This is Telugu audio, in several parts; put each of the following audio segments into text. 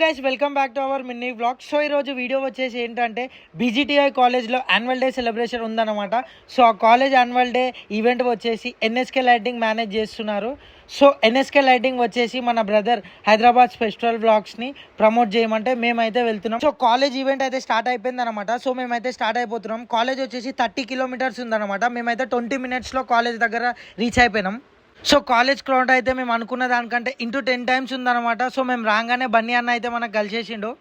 Guys welcome back to our mini vlog. So ఈరోజు వీడియో వచ్చేసి ఏంటంటే బీజీటీఐ కాలేజ్లో యాన్యువల్ డే సెలబ్రేషన్ ఉందన్నమాట. సో ఆ కాలేజ్ యాన్యువల్ డే ఈవెంట్ వచ్చేసి ఎన్ఎస్కే లైటింగ్ మేనేజ్ చేస్తున్నారు. సో ఎన్ఎస్కే లైటింగ్ వచ్చేసి మన బ్రదర్ హైదరాబాద్ ఫెస్టివల్ వ్లాగ్స్ని ప్రమోట్ చేయమంటే మేమైతే వెళ్తున్నాం. సో కాలేజ్ ఈవెంట్ అయితే స్టార్ట్ అయిపోయింది అనమాట. సో మేమైతే స్టార్ట్ అయిపోతున్నాం. కాలేజ్ వచ్చేసి 30 కిలోమీటర్స్ ఉందన్నమాట. మేమైతే 20 minutesలో కాలేజ్ దగ్గర రీచ్ అయిపోయినాం. సో కాలేజ్ క్రౌడ్ అయితే మేము అనుకున్న దానికంటే ఇంటూ 10 times ఉందన్నమాట. సో మేము రాగానే బన్నీ అన్న అయితే మనకు కలిసేసిండు.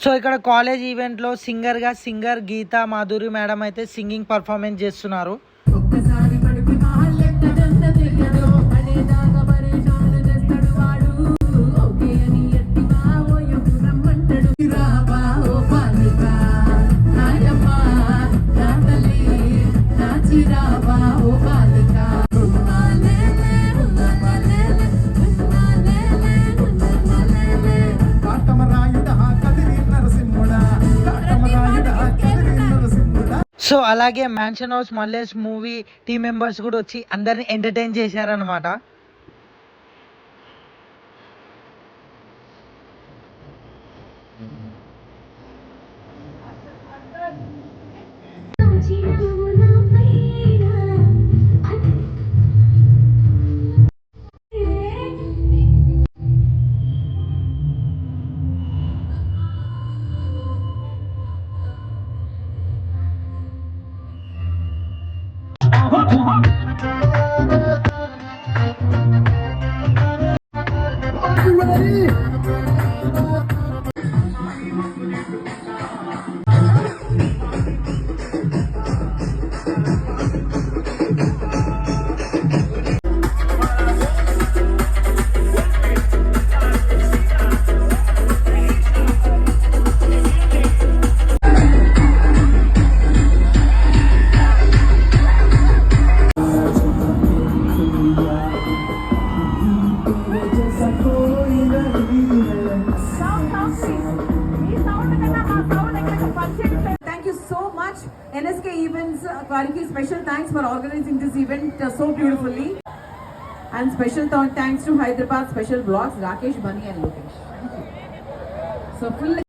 సో ఇక్కడ కాలేజ్ ఈవెంట్లో సింగర్ గీతా మాధురి మేడం అయితే సింగింగ్ పర్ఫార్మెన్స్ చేస్తున్నారు. సో అలాగే mansion house Mallesh movie team members కూడా వచ్చి అందరిని ఎంటర్టైన్ చేశారనమాట. NSK Events, special thanks for organizing this event so beautifully, and special thanks to Hyderabad Special Vlogs, Rakesh, Bunny and Lokesh. Thank you. So full